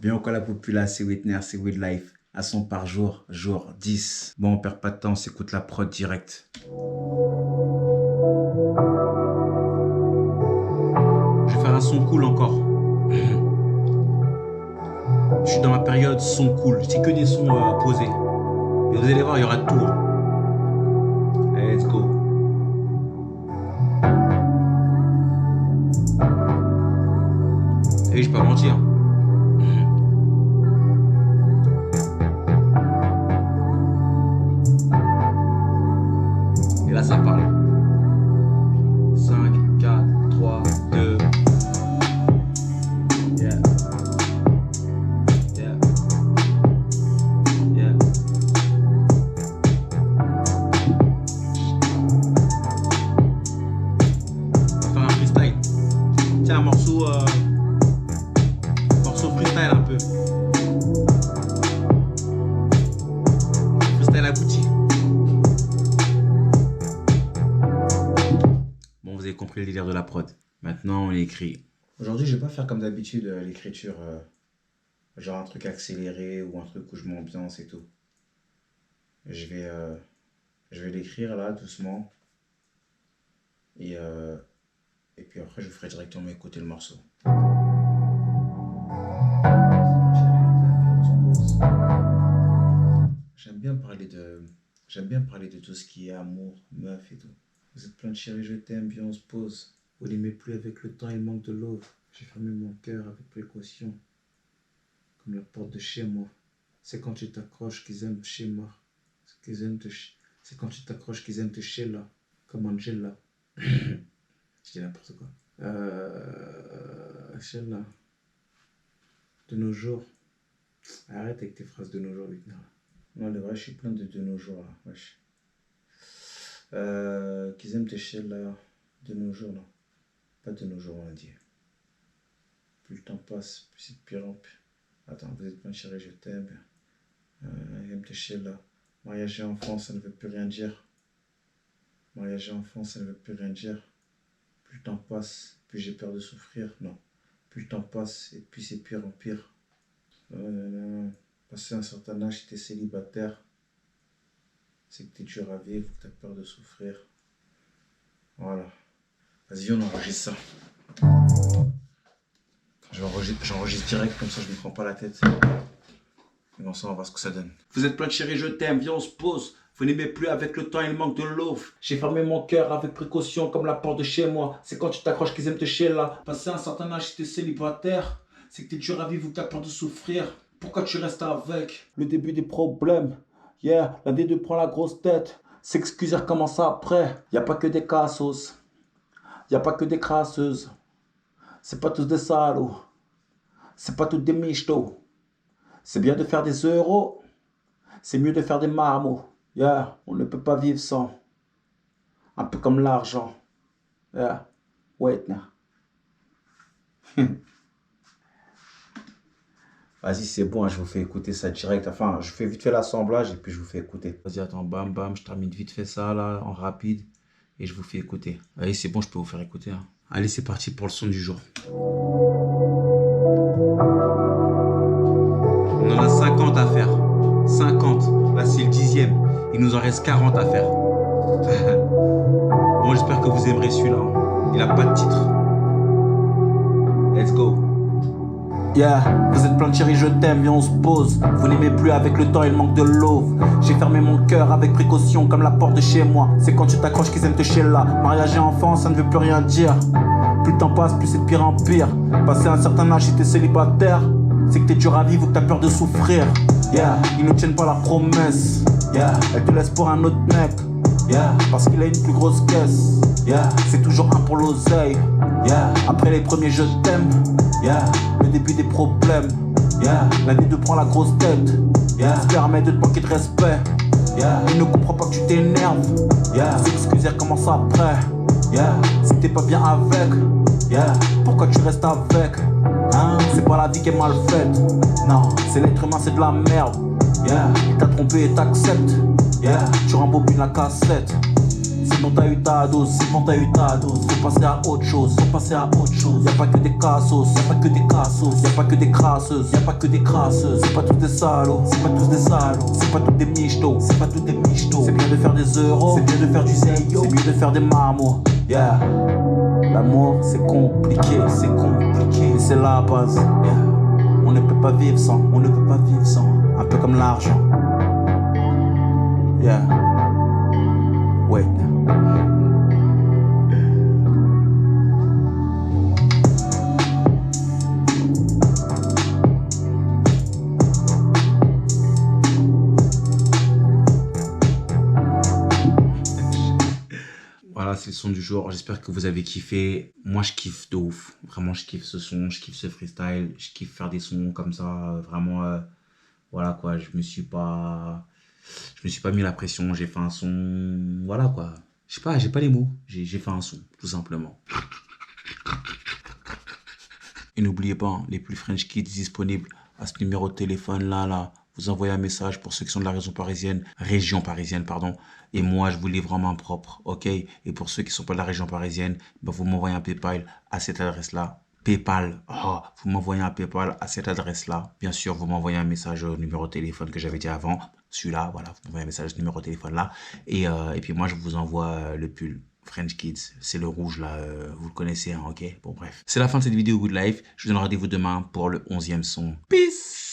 Bien encore la populace, c'est Whitner, c'est With Life. À son par jour, jour 10. Bon, on perd pas de temps, on s'écoute la prod direct. Je vais faire un son cool encore. Je suis dans ma période son cool. C'est que des sons posés. Et vous allez voir, il y aura de tout. Allez, let's go. Et je vais pas mentir. Et là, ça parle. 5, 4, 3, 2. Yeah. Yeah. Yeah. On va faire un freestyle. Tiens, un morceau freestyle un peu. Freestyle abouti. Bon, vous avez compris le délire de la prod. Maintenant, on écrit. Aujourd'hui, je vais pas faire comme d'habitude l'écriture, genre un truc accéléré ou un truc où je m'ambiance et tout. Je vais l'écrire là, doucement. Et puis après, je ferai directement écouter le morceau. J'aime bien parler de tout ce qui est amour, meuf et tout. Vous êtes plein de chérie, je t'aime, bien on se pose. Vous l'aimez plus avec le temps, il manque de love. J'ai fermé mon cœur avec précaution, comme la porte de chez moi. C'est quand tu t'accroches qu'ils aiment chez moi. C'est quand tu t'accroches qu'ils aiment te chez là, comme Angela. Je dis n'importe quoi. Chez là. De nos jours. Arrête avec tes phrases de nos jours, Victor. Non, le vrai, je suis plein de nos jours là. Wesh. Qu'ils aiment tes chiens là. De nos jours, non. Pas de nos jours, on a dit. Plus le temps passe, plus c'est de pire en pire. Attends, vous êtes plein chérie, je t'aime. Ils aiment tes chiens là. Mariage et enfant, ça ne veut plus rien dire. Mariage et enfant, ça ne veut plus rien dire. Plus le temps passe, plus j'ai peur de souffrir. Non. Plus le temps passe, et puis c'est pire en pire. Passer un certain âge, si t'es célibataire, c'est que t'es dur à vivre, que t'as peur de souffrir. Voilà. Vas-y, on enregistre ça. J'enregistre direct, comme ça je ne me prends pas la tête. Et bon, ça, on va voir ce que ça donne. Vous êtes plein de chérie, je t'aime, viens, on se pose. Vous n'aimez plus avec le temps, il manque de love. J'ai fermé mon cœur avec précaution, comme la porte de chez moi. C'est quand tu t'accroches qu'ils aiment te chez là. Passer un certain âge, si t'es célibataire, c'est que t'es dur à vivre ou que t'as peur de souffrir. Pourquoi tu restes avec? Le début des problèmes. Yeah, la D2 prend la grosse tête. S'excuser commence après. Y a pas que des cassos. Y a pas que des crasseuses. C'est pas tous des salauds. C'est pas tous des michtos. C'est bien de faire des euros. C'est mieux de faire des marmots. Yeah, on ne peut pas vivre sans. Un peu comme l'argent. Yeah, Whitner. Vas-y, c'est bon, hein, je vous fais écouter ça direct. Enfin, je fais vite fait l'assemblage et puis je vous fais écouter. Vas-y, attends, bam, bam, je termine vite fait ça là, en rapide. Et je vous fais écouter. Allez, c'est bon, je peux vous faire écouter. Hein. Allez, c'est parti pour le son du jour. On en a 50 à faire. 50. Là, c'est le 10e. Il nous en reste 40 à faire. Bon, j'espère que vous aimerez celui-là. Hein. Il n'a pas de titre. Let's go. Yeah, vous êtes plein de chérie, je t'aime, viens on se pose. Vous n'aimez plus avec le temps, il manque de love. J'ai fermé mon cœur avec précaution, comme la porte de chez moi. C'est quand tu t'accroches qu'ils aiment te chez là. Mariage et enfant, ça ne veut plus rien dire. Plus le temps passe, plus c'est de pire en pire. Passer un certain âge, si t'es célibataire, c'est que t'es dur à vivre ou que t'as peur de souffrir. Yeah, ils ne tiennent pas la promesse. Yeah, elle te laisse pour un autre mec. Yeah, parce qu'il a une plus grosse caisse. Yeah, c'est toujours un pour l'oseille. Yeah, après les premiers je t'aime. Yeah, le début des problèmes. Yeah, la D2 prend la grosse tête. Yeah, se permet de te manquer de respect. Yeah, il ne comprend pas que tu t'énerves. Yeah, s'excuser commence après. Yeah, si t'es pas bien avec. Yeah, pourquoi tu restes avec? Hein, c'est pas la vie qui est mal faite. Non, c'est l'être humain, c'est de la merde. Yeah, il t'a trompé et t'acceptes. Yeah, tu rembobines la cassette. C'est bon t'as eu ta dose, c'est bon t'as eu ta dose. Faut passer à autre chose, faut passer à autre chose. Y'a pas que des cassos, y'a pas que des cassos. Y'a pas que des crasseuses, y'a pas que des crasseuses. C'est pas tous des salauds, c'est pas tous des salauds. C'est pas tous des michtos, c'est pas tous des michtos. C'est bien de faire des euros, c'est bien de faire du zeyo. C'est mieux de faire des marmots, yeah. L'amour c'est compliqué, mais c'est la base, yeah. On ne peut pas vivre sans, on ne peut pas vivre sans. Un peu comme l'argent, yeah. Wait. Voilà, c'est le son du jour. J'espère que vous avez kiffé. Moi, je kiffe de ouf. Vraiment, je kiffe ce son, je kiffe ce freestyle. Je kiffe faire des sons comme ça. Vraiment, voilà quoi. Je me suis pas mis la pression. J'ai fait un son. Voilà quoi. Je sais pas, j'ai pas les mots. J'ai fait un son, tout simplement. Et n'oubliez pas, les plus French Kids disponibles à ce numéro de téléphone là. Vous envoyez un message pour ceux qui sont de la région parisienne, pardon. Et moi, je vous livre en main propre, ok? Et pour ceux qui ne sont pas de la région parisienne, ben vous m'envoyez un PayPal à cette adresse-là. PayPal, vous m'envoyez un PayPal à cette adresse-là. Bien sûr, vous m'envoyez un message au numéro de téléphone que j'avais dit avant. Celui-là, voilà, vous m'envoyez un message au numéro de téléphone là. Et puis moi, je vous envoie le pull French Kids. C'est le rouge là, vous le connaissez, hein, ok? Bon, bref. C'est la fin de cette vidéo Good Life. Je vous donne rendez-vous demain pour le 11e son. Peace!